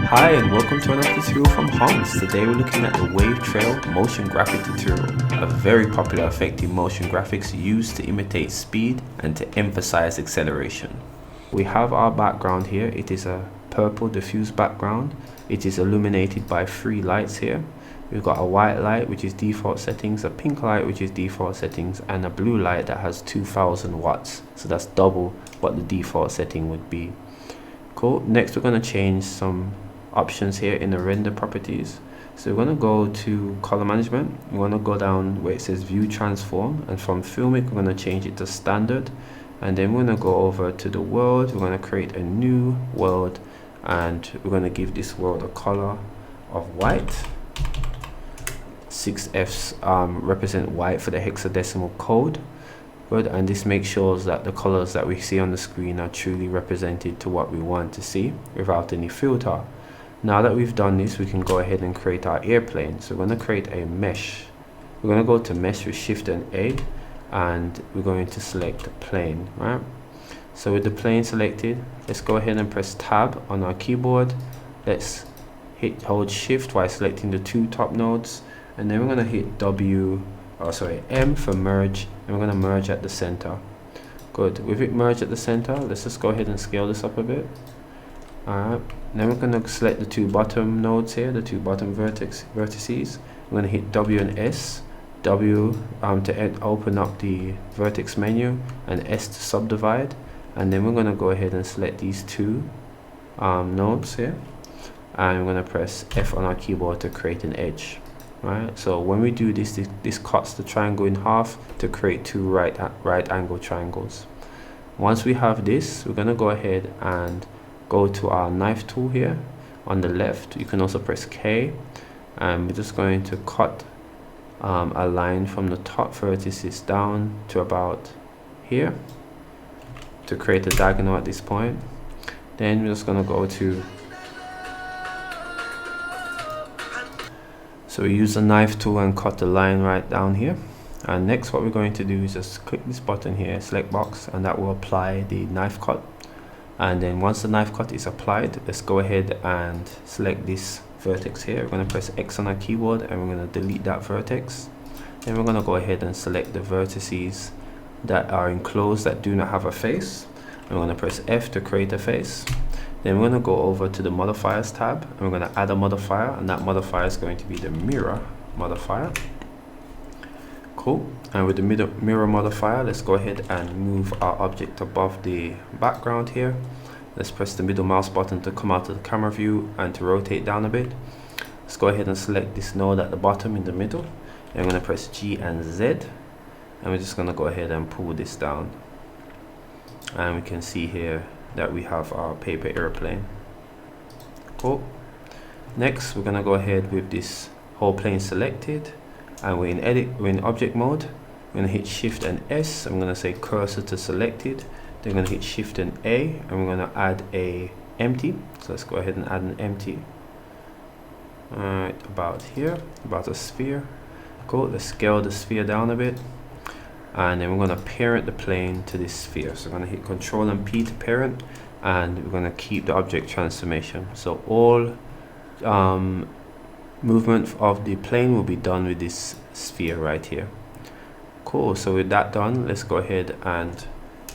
Hi and welcome to another tutorial from Hans. Today we're looking at the Wave Trail motion graphic tutorial, a very popular effect in motion graphics used to imitate speed and to emphasize acceleration. We have our background here. It is a purple diffuse background. It is illuminated by 3 lights here. We've got a white light which is default settings, a pink light which is default settings, and a blue light that has 2000 watts. So that's double what the default setting would be. Cool. Next we're going to change some options here in the render properties. So we're going to go to color management. We're going to go down where it says view transform, and from filmic we're going to change it to standard, and then we're going to go over to the world. We're going to create a new world and we're going to give this world a color of white. 6Fs represent white for the hexadecimal code. Good, and this makes sure that the colors that we see on the screen are truly represented to what we want to see without any filter. Now that we've done this, we can go ahead and create our airplane. So we're going to create a mesh. We're going to go to mesh with Shift and A, and we're going to select the plane, right? So with the plane selected, let's go ahead and press Tab on our keyboard. Let's hold Shift while selecting the 2 top nodes, and then we're going to hit M for merge, and we're going to merge at the center. Good. With it merged at the center, let's just go ahead and scale this up a bit. Alright, then we're going to select the 2 bottom nodes here, the 2 bottom vertices. We're going to hit W and S, W to open up the vertex menu, and S to subdivide, and then we're going to go ahead and select these 2 nodes here, and we're going to press F on our keyboard to create an edge. Right, so when we do this, this cuts the triangle in half to create 2 right angle triangles. Once we have this, we're going to go ahead and go to our knife tool here on the left. You can also press K, and we're just going to cut a line from the top vertices down to about here to create a diagonal at this point. Then we're just going to go to, so we use the knife tool and cut the line right down here. And next what we're going to do is just click this button here, select box, and that will apply the knife cut. And then once the knife cut is applied, let's go ahead and select this vertex here. We're going to press X on our keyboard and we're going to delete that vertex. Then we're going to go ahead and select the vertices that are enclosed that do not have a face. And we're going to press F to create a face. Then we're going to go over to the modifiers tab, and we're going to add a modifier, and that modifier is going to be the mirror modifier. Cool. And with the mirror modifier, let's go ahead and move our object above the background here. Let's press the middle mouse button to come out of the camera view and to rotate down a bit. Let's go ahead and select this node at the bottom in the middle, and I'm going to press G and Z, and we're just going to go ahead and pull this down, and we can see here that we have our paper airplane. Cool. Next we're going to go ahead with this whole plane selected, and we're in object mode. We're going to hit Shift and S. I'm going to say cursor to selected. Then we're going to hit Shift and A, and we're going to add a empty. So let's go ahead and add an empty. Alright, about here, about a sphere. Cool. Let's scale the sphere down a bit, and then we're going to parent the plane to this sphere. So we're going to hit Control and P to parent, and we're going to keep the object transformation. So all movement of the plane will be done with this sphere right here. Cool. So with that done, let's go ahead and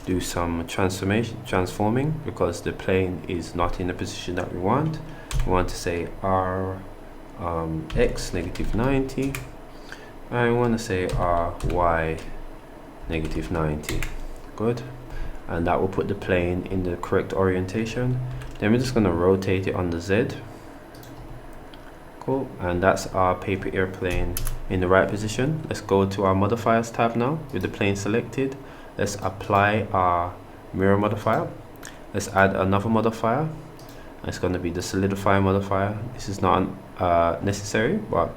do some transforming, because the plane is not in the position that we want. We want to say R X -90, and we want to say R Y -90. Good. And that will put the plane in the correct orientation. Then we're just going to rotate it on the Z. Cool. And that's our paper airplane in the right position. Let's go to our modifiers tab now with the plane selected. Let's apply our mirror modifier. Let's add another modifier. It's going to be the solidify modifier. This is not necessary, but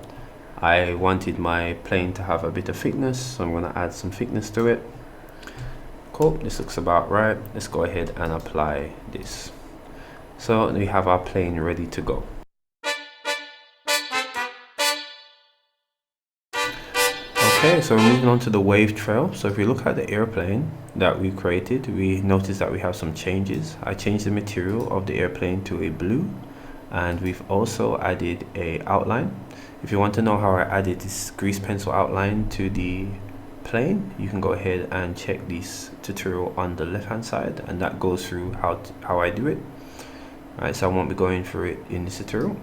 I wanted my plane to have a bit of thickness, so I'm going to add some thickness to it. Cool. This looks about right. Let's go ahead and apply this. So we have our plane ready to go. Okay, so we're moving on to the wave trail. So if we look at the airplane that we created, we notice that we have some changes. I changed the material of the airplane to a blue, and we've also added a outline. If you want to know how I added this grease pencil outline to the plane, you can go ahead and check this tutorial on the left hand side, and that goes through how I do it. Alright, so I won't be going through it in this tutorial.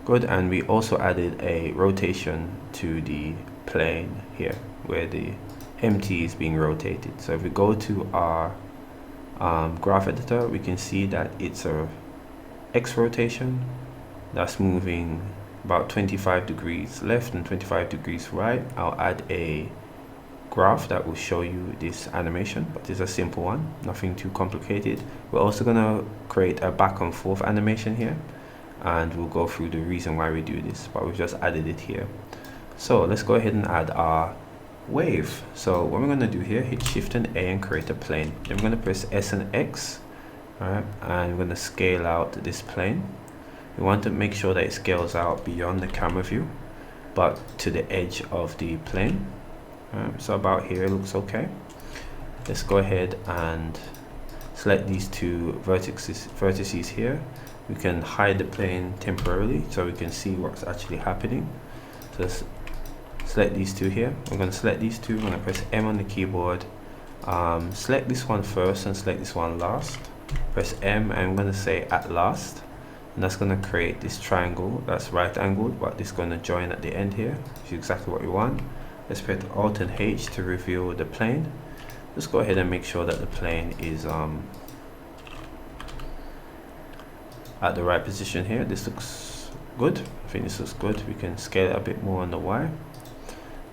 Good. And we also added a rotation to the plane here where the MT is being rotated. So if we go to our graph editor, we can see that it's a X rotation that's moving about 25 degrees left and 25 degrees right. I'll add a graph that will show you this animation, but it's a simple one, nothing too complicated. We're also going to create a back and forth animation here, and we'll go through the reason why we do this, but we've just added it here. So let's go ahead and add our wave. So what we're going to do here, hit Shift and A and create a plane. Then we're going to press S and X, alright, and we're going to scale out this plane. We want to make sure that it scales out beyond the camera view, but to the edge of the plane. So about here it looks okay. Let's go ahead and select these two vertices here. We can hide the plane temporarily so we can see what's actually happening. So let's select these two here. We're going to select these two. I'm going to press M on the keyboard. Select this one first and select this one last. Press M and I'm going to say at last. And that's going to create this triangle that's right angled, but it's going to join at the end here, which is exactly what we want. Let's press Alt and H to reveal the plane. Just go ahead and make sure that the plane is at the right position here. This looks good. I think this looks good. We can scale it a bit more on the Y.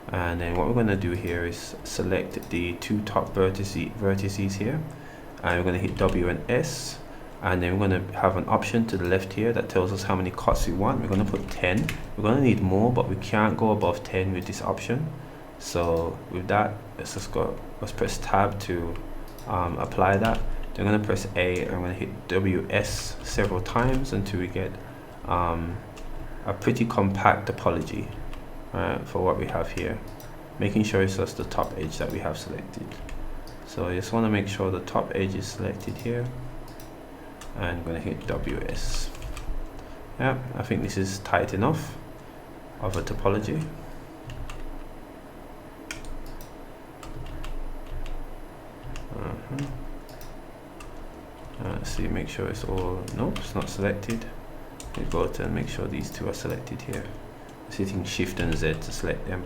And then what we're going to do here is select the two top vertices here, and we're going to hit W and S, and then we're going to have an option to the left here that tells us how many cuts we want. We're going to put 10. We're going to need more, but we can't go above 10 with this option. So with that, let's press Tab to apply that. Then I'm going to press A and I'm going to hit WS several times until we get a pretty compact topology for what we have here, making sure it's just the top edge that we have selected. So I just want to make sure the top edge is selected here, and I'm going to hit WS. Yeah, I think this is tight enough of a topology. Let's see, make sure it's all, nope, it's not selected. We go to and make sure these two are selected here. It's hitting Shift and Z to select them.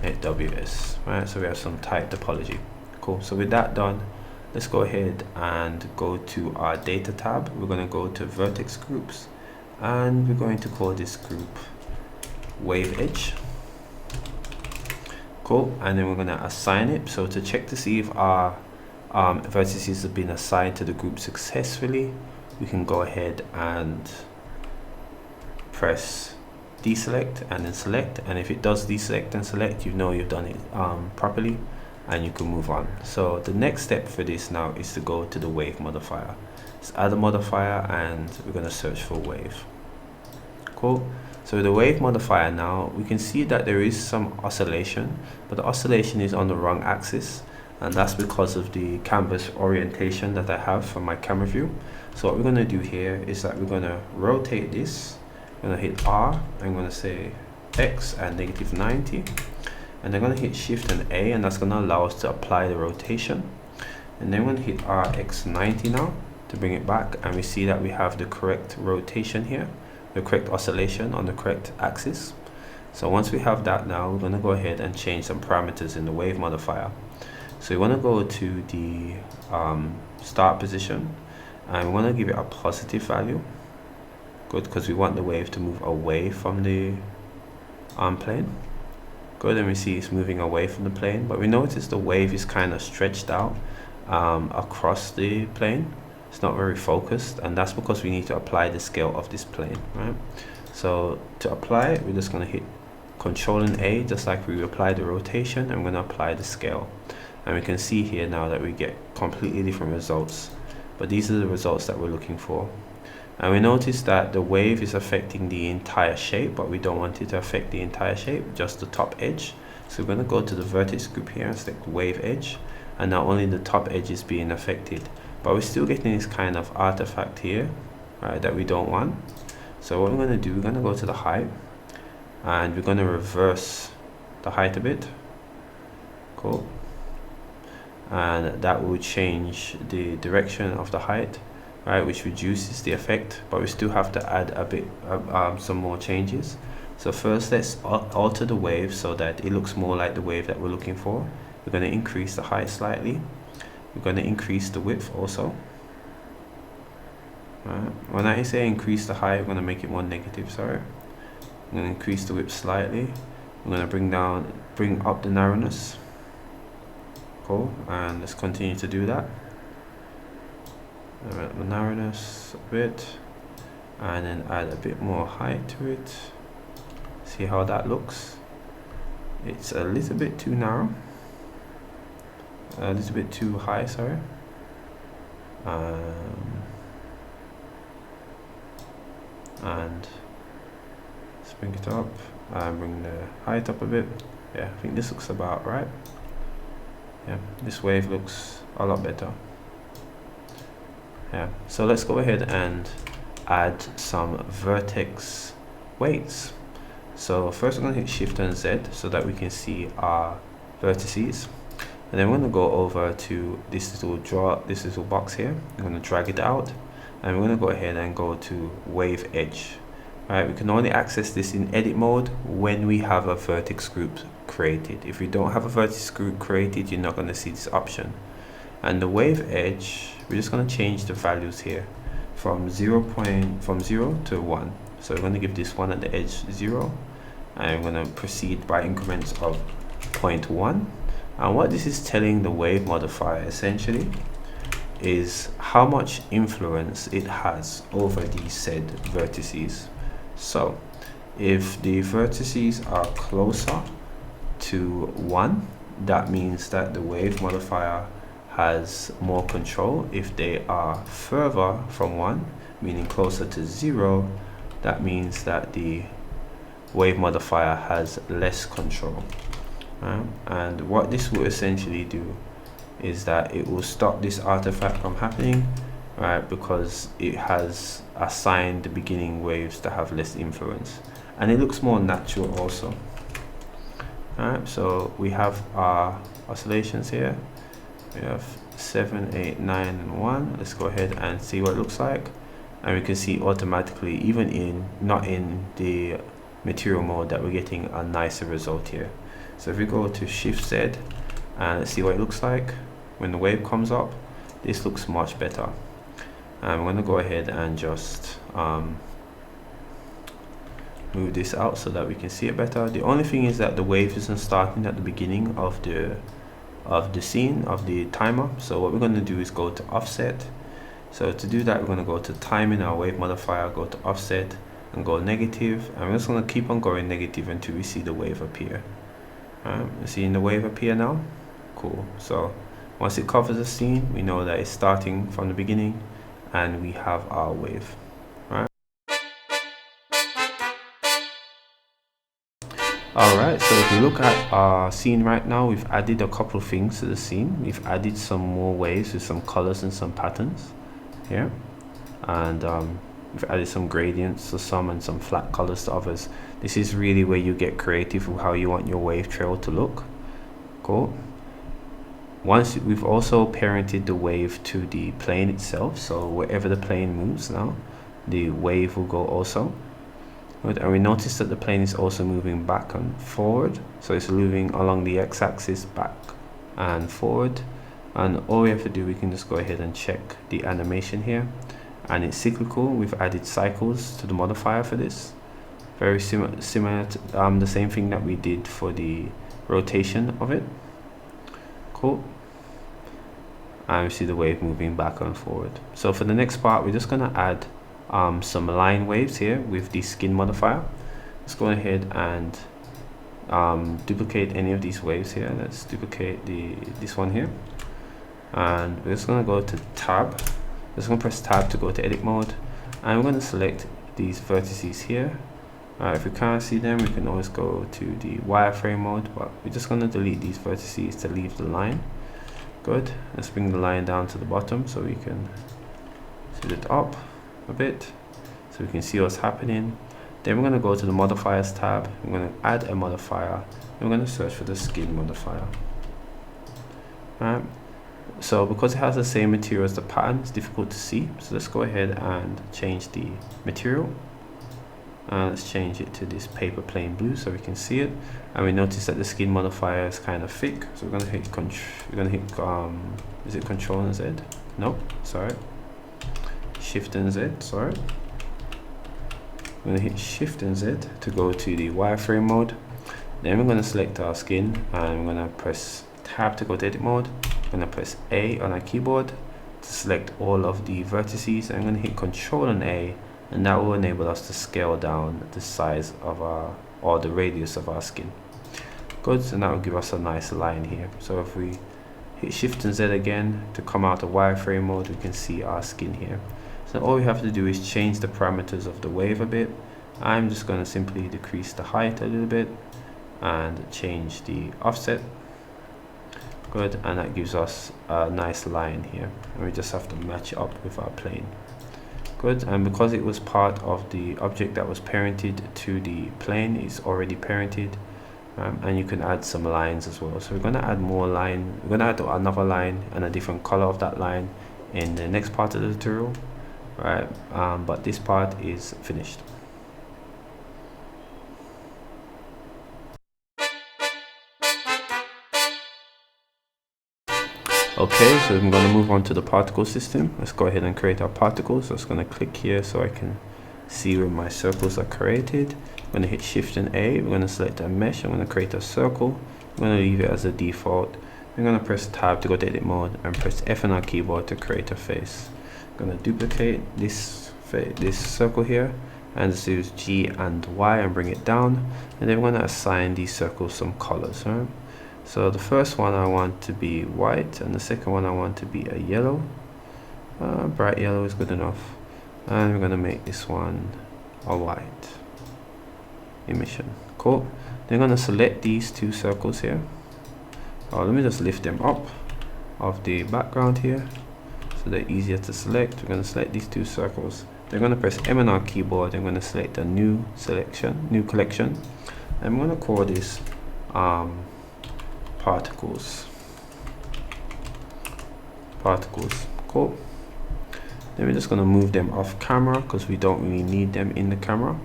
Hit WS. Right, so we have some tight topology. Cool. So with that done, let's go ahead and go to our data tab. We're going to go to vertex groups, and we're going to call this group wave edge. Cool. And then we're going to assign it. So to check to see if our vertices have been assigned to the group successfully, we can go ahead and press deselect and then select, and if it does deselect and select, you know you've done it properly, and you can move on. So the next step for this now is to go to the wave modifier. Let's add a modifier and we're going to search for wave. Cool. So the wave modifier now, we can see that there is some oscillation, but the oscillation is on the wrong axis, and that's because of the canvas orientation that I have for my camera view. So what we're going to do here is that we're going to rotate this. I'm going to hit R, I'm going to say X and -90, and I'm going to hit Shift and A, and that's going to allow us to apply the rotation. And then we're going to hit RX90 now to bring it back, and we see that we have the correct rotation here, the correct oscillation on the correct axis. So once we have that now, we're going to go ahead and change some parameters in the wave modifier. So we want to go to the start position, and we want to give it a positive value. Good, because we want the wave to move away from the plane. Good, and we see it's moving away from the plane, but we notice the wave is kind of stretched out across the plane. It's not very focused, and that's because we need to apply the scale of this plane, right? So to apply it, we're just going to hit Control and A, just like we applied the rotation, and we're going to apply the scale. And we can see here now that we get completely different results, but these are the results that we're looking for. And we notice that the wave is affecting the entire shape, but we don't want it to affect the entire shape, just the top edge. So we're going to go to the vertex group here and select wave edge, and not only the top edge is being affected, but we're still getting this kind of artifact here, right, that we don't want. So what we're going to do, we're going to go to the height, and we're going to reverse the height a bit. Cool. And that will change the direction of the height, right, which reduces the effect, but we still have to add a bit some more changes. So first, let's alter the wave so that it looks more like the wave that we're looking for. We're going to increase the height slightly. We're going to increase the width also. Right. When I say increase the height, I'm going to make it more negative, sorry. I'm going to increase the width slightly. I'm going to bring up the narrowness. Cool, and let's continue to do that. Add the narrowness a bit, and then add a bit more height to it. See how that looks. It's a little bit too narrow, a little bit too high, sorry. And let's bring it up and bring the height up a bit. Yeah, I think this looks about right. Yeah, this wave looks a lot better. Yeah, so let's go ahead and add some vertex weights. So first we're going to hit Shift and Z so that we can see our vertices, and then we're going to go over to this little box here. I'm going to drag it out, and we're going to go ahead and go to wave edge. Right, we can only access this in edit mode when we have a vertex group created. If we don't have a vertex group created, you're not going to see this option. And the wave edge, we're just going to change the values here from 0 to 1. So we're going to give this one at the edge 0, and we're going to proceed by increments of 0.1. And what this is telling the wave modifier essentially is how much influence it has over these said vertices. So if the vertices are closer to 1, that means that the wave modifier has more control. If they are further from 1, meaning closer to 0, that means that the wave modifier has less control. And what this will essentially do is that it will stop this artifact from happening, right, because it has assigned the beginning waves to have less influence, and it looks more natural also. Alright, so we have our oscillations here. We have 7, 8, 9, and 1. Let's go ahead and see what it looks like, and we can see automatically, even not in the material mode, that we're getting a nicer result here. So if we go to Shift Z and let's see what it looks like when the wave comes up, this looks much better. I'm going to go ahead and just move this out so that we can see it better. The only thing is that the wave isn't starting at the beginning of the scene, of the timer. So what we're going to do is go to offset. So to do that, we're going to go to time in our wave modifier, go to offset and go negative, and we're just going to keep on going negative until we see the wave appear. You're seeing the wave appear now? Cool. So once it covers the scene, we know that it's starting from the beginning, and we have our wave. Right. Alright, so if we look at our scene right now, we've added a couple of things to the scene. We've added some more waves with some colors and some patterns here, and we've added some gradients to some and some flat colors to others. This is really where you get creative with how you want your wave trail to look. Cool. Once we've also parented the wave to the plane itself, so wherever the plane moves now, the wave will go also. And we notice that the plane is also moving back and forward, so it's moving along the x-axis back and forward. And all we have to do, we can just go ahead and check the animation here, and it's cyclical. We've added cycles to the modifier for this, very similar to the same thing that we did for the rotation of it. Cool. And we see the wave moving back and forward. So for the next part, we're just going to add some line waves here with the skin modifier. Let's go ahead and duplicate any of these waves here. Let's duplicate this one here, and we're just going to go to tab. Just going to press tab to go to edit mode, and we're going to select these vertices here. If we can't see them, we can always go to the wireframe mode, but we're just going to delete these vertices to leave the line. Good. Let's bring the line down to the bottom so we can set it up a bit. so we can see what's happening. Then we're going to go to the modifiers tab. We're going to add a modifier. We're going to search for the skin modifier. Right. So because it has the same material as the pattern, it's difficult to see. So let's go ahead and change the material. Let's change it to this paper plain blue so we can see it. And we notice that the skin modifier is kind of thick. So we're going to hit is it Control and Z? Nope, sorry. Shift and Z, sorry. We're going to hit Shift and Z to go to the wireframe mode. Then we're going to select our skin and we're going to press Tab to go to edit mode. I'm going to press A on our keyboard to select all of the vertices. I'm going to hit Control and A, and that will enable us to scale down the size of our, or the radius of our skin. Good, and that will give us a nice line here. So if we hit Shift and Z again to come out of wireframe mode, we can see our skin here. So all we have to do is change the parameters of the wave a bit. I'm just going to simply decrease the height a little bit and change the offset. Good, and that gives us a nice line here, and we just have to match it up with our plane. Good, and because it was part of the object that was parented to the plane, it's already parented, and you can add some lines as well. So we're going to add more line. We're going to add another line and a different color of that line in the next part of the tutorial. Right, but this part is finished. Okay, so I'm going to move on to the particle system. Let's go ahead and create our particles. So I'm just going to click here so I can see where my circles are created. I'm going to hit Shift and A. We're going to select a mesh. I'm going to create a circle. I'm going to leave it as a default. I'm going to press Tab to go to edit mode and press F on our keyboard to create a face. I'm going to duplicate this circle here and just use G and Y and bring it down, and then we're going to assign these circles some colors. Right? So the first one I want to be white, and the second one I want to be a yellow. Bright yellow is good enough, and we're going to make this one a white emission. Cool. Then I'm going to select these two circles here. Let me just lift them up off the background here so they're easier to select. We're going to select these two circles. They're going to press M on our keyboard. I'm going to select a new collection. I'm going to call this particles. Cool. Then we're just going to move them off camera because we don't really need them in the camera.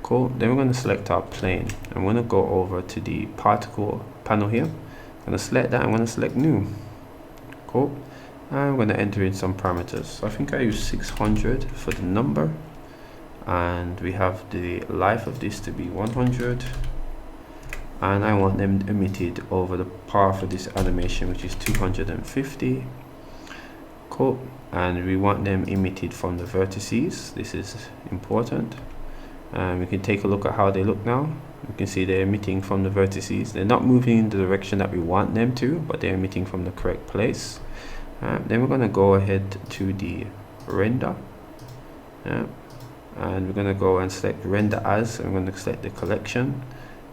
Cool. Then we're going to select our plane. I'm going to go over to the particle panel here. I'm going to select that. I'm going to select new. Cool. I'm going to enter in some parameters. So I think I use 600 for the number, and we have the life of this to be 100, and I want them emitted over the power for this animation, which is 250. Cool. And we want them emitted from the vertices. This is important. We can take a look at how they look now. You can see they're emitting from the vertices. They're not moving in the direction that we want them to, but they're emitting from the correct place. Then we're going to go ahead to the render, and we're going to go and select render as, and we're going to select the collection,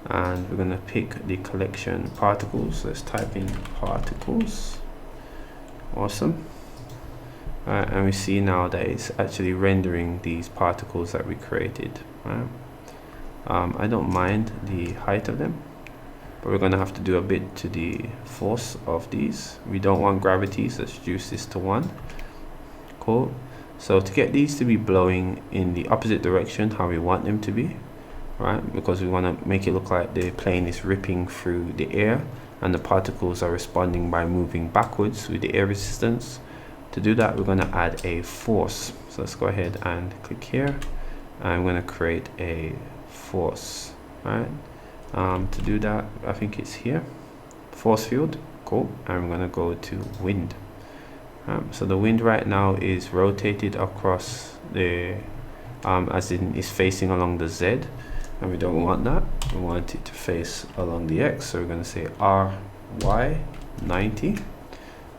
and we're going to pick the collection particles. Let's type in particles. Awesome. And we see now that it's actually rendering these particles that we created. I don't mind the height of them, but we're going to have to do a bit to the force of these. We don't want gravity, so let's reduce this to 1. Cool. So to get these to be blowing in the opposite direction how we want them to be, right, because we want to make it look like the plane is ripping through the air and the particles are responding by moving backwards with the air resistance. To do that, we're going to add a force. So let's go ahead and click here. I'm going to create a force, right? To do that, I think it's here, force field. Cool. And I'm going to go to wind. So the wind right now is rotated across the as in is facing along the Z, and we don't want that. We want it to face along the X, so we're going to say RY 90,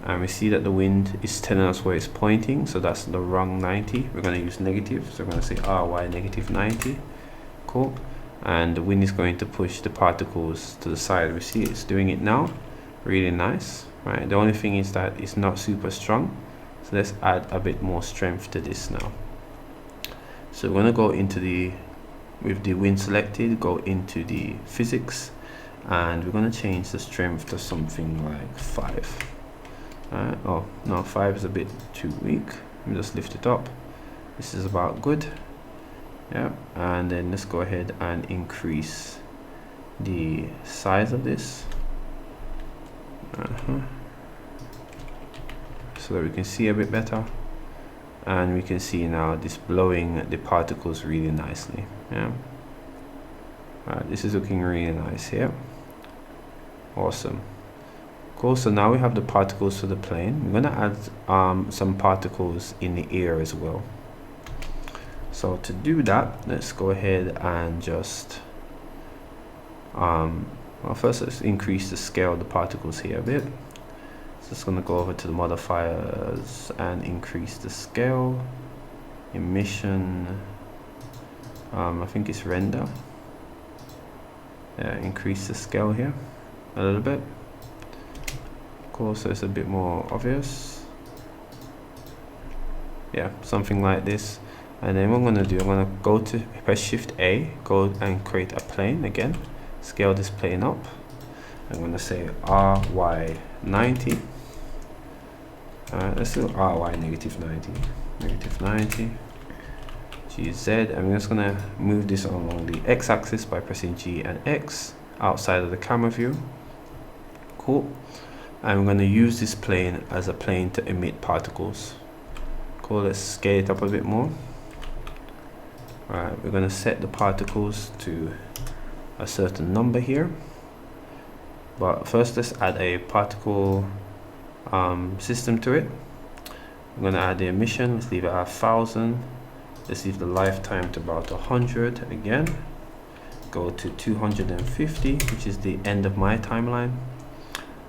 and we see that the wind is telling us where it's pointing, so that's the wrong 90. We're going to use negative, so we're going to say RY negative 90. Cool. And the wind is going to push the particles to the side. We see it's doing it now. Really nice, right? The only thing is that it's not super strong, so let's add a bit more strength to this now. So we're going to go into the, with the win selected, go into the physics, and we're going to change the strength to something like 5. Oh no, 5 is a bit too weak. Let me just lift it up. This is about good. Yeah, and then let's go ahead and increase the size of this so that we can see a bit better, and we can see now this blowing the particles really nicely. Yeah, this is looking really nice here. Awesome. Cool. So now we have the particles for the plane. We're going to add some particles in the air as well. So to do that, let's go ahead and just well, first let's increase the scale of the particles here a bit. So just going to go over to the modifiers and increase the scale, emission, I think it's render. Yeah, increase the scale here a little bit. Cool, so it's a bit more obvious. Yeah, something like this. And then what I'm going to do, I'm going to go to press Shift A, go and create a plane again, scale this plane up. I'm going to say RY90. Let's do RY negative 90, GZ. I'm just going to move this along the X axis by pressing G and X outside of the camera view. Cool. I'm going to use this plane as a plane to emit particles. Cool, let's scale it up a bit more. Alright, we're going to set the particles to a certain number here. But first let's add a particle system to it. We're going to add the emission, let's leave it at 1000. Let's leave the lifetime to about 100 again. Go to 250, which is the end of my timeline.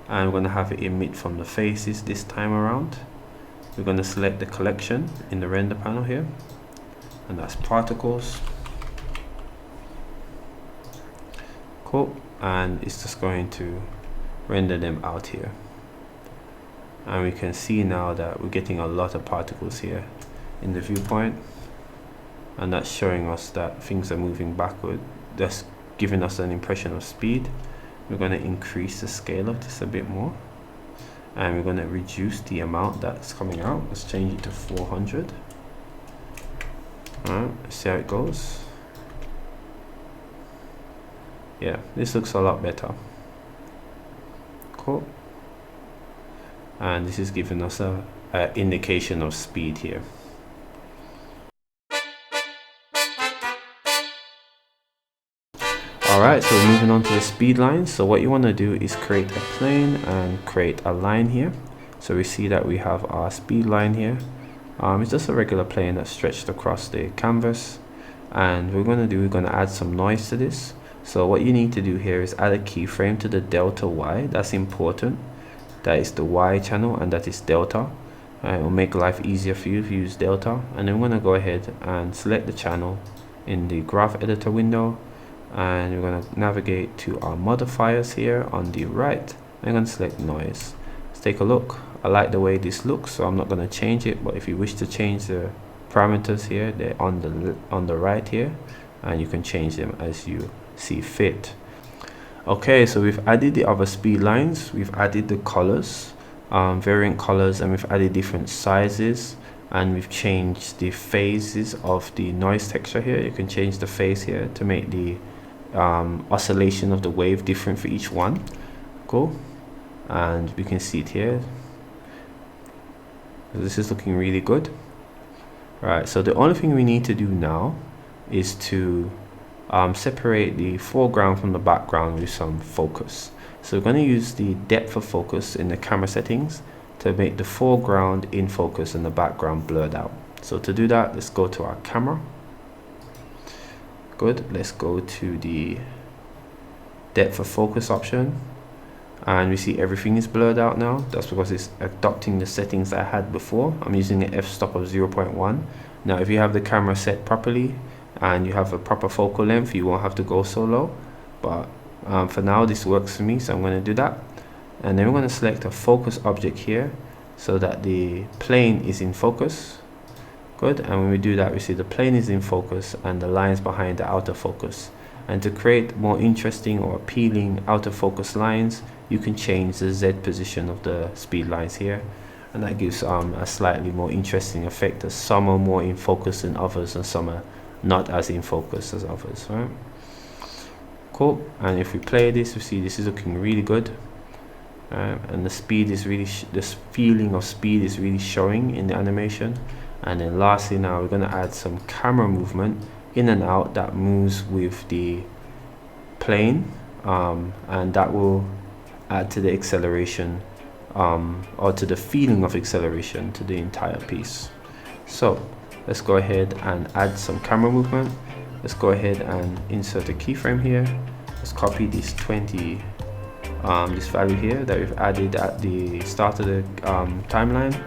And we're going to have it emit from the faces this time around. We're going to select the collection in the render panel here, and that's particles. Cool, and it's just going to render them out here, and we can see now that we're getting a lot of particles here in the viewpoint, and that's showing us that things are moving backward. That's giving us an impression of speed. We're going to increase the scale of this a bit more, and we're going to reduce the amount that's coming out. Let's change it to 400. Alright, let's see how it goes. Yeah, this looks a lot better. Cool. And this is giving us a indication of speed here. Alright, so moving on to the speed lines. So what you want to do is create a plane and create a line here. So we see that we have our speed line here. It's just a regular plane that's stretched across the canvas. And we're going to add some noise to this. So what you need to do here is add a keyframe to the delta Y. That's important. That is the Y channel, and that is delta. It will make life easier for you if you use delta. And then we're going to go ahead and select the channel in the graph editor window. And we're going to navigate to our modifiers here on the right. I'm going to select noise. Let's take a look. I like the way this looks, so I'm not going to change it, but if you wish to change the parameters here, they're on the right here, and you can change them as you see fit. Okay, so we've added the other speed lines, we've added the colors, variant colors, and we've added different sizes, and we've changed the phases of the noise texture here. You can change the phase here to make the oscillation of the wave different for each one. Cool, and we can see it here. This is looking really good. Right, so the only thing we need to do now is to separate the foreground from the background with some focus. So we're going to use the depth of focus in the camera settings to make the foreground in focus and the background blurred out. So to do that, let's go to our camera. Good, let's go to the depth of focus option, and we see everything is blurred out now. That's because it's adopting the settings I had before. I'm using an f-stop of 0.1. Now if you have the camera set properly and you have a proper focal length, you won't have to go so low, but for now this works for me, so I'm going to do that. And then we're going to select a focus object here so that the plane is in focus, Good. And when we do that, we see the plane is in focus and the lines behind the outer focus. And to create more interesting or appealing outer focus lines, you can change the Z position of the speed lines here, and that gives a slightly more interesting effect, as some are more in focus than others and some are not as in focus as others, right? Cool. And if we play this, we see this is looking really good, and the speed is really this feeling of speed is really showing in the animation. And then lastly, now we're going to add some camera movement in and out that moves with the plane, and that will add to the acceleration, or to the feeling of acceleration to the entire piece. So let's go ahead and add some camera movement. Let's go ahead and insert a keyframe here. Let's copy this 20, this value here that we've added at the start of the timeline.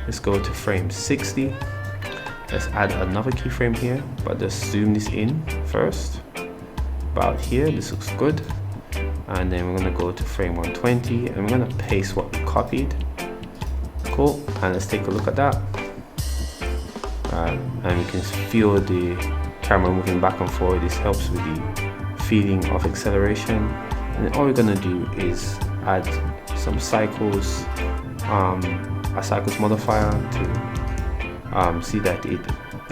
Let's go to frame 60. Let's add another keyframe here, but just zoom this in first. About here, this looks good. And then we're going to go to frame 120 and we're going to paste what we copied. Cool. And let's take a look at that. And you can feel the camera moving back and forward. This helps with the feeling of acceleration. And then all we're going to do is add some cycles, a cycles modifier to see that it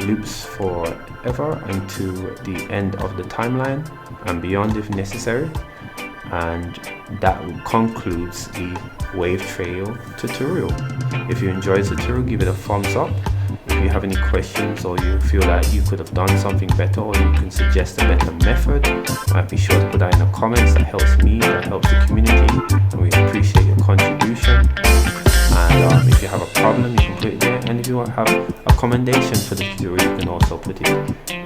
loops forever until the end of the timeline and beyond if necessary. And that concludes the wave trail tutorial. If you enjoyed the tutorial, give it a thumbs up. If you have any questions or you feel that you could have done something better, or you can suggest a better method, be sure to put that in the comments. That helps me, that helps the community, and we appreciate your contribution. And if you have a problem, you can put it there, and if you have a commendation for the tutorial, you can also put it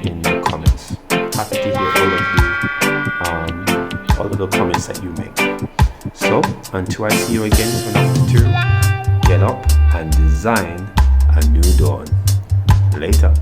in the comments. Happy to hear all of the comments that you make. So until I see you again for another tutorial, get up and design a new dawn. Later.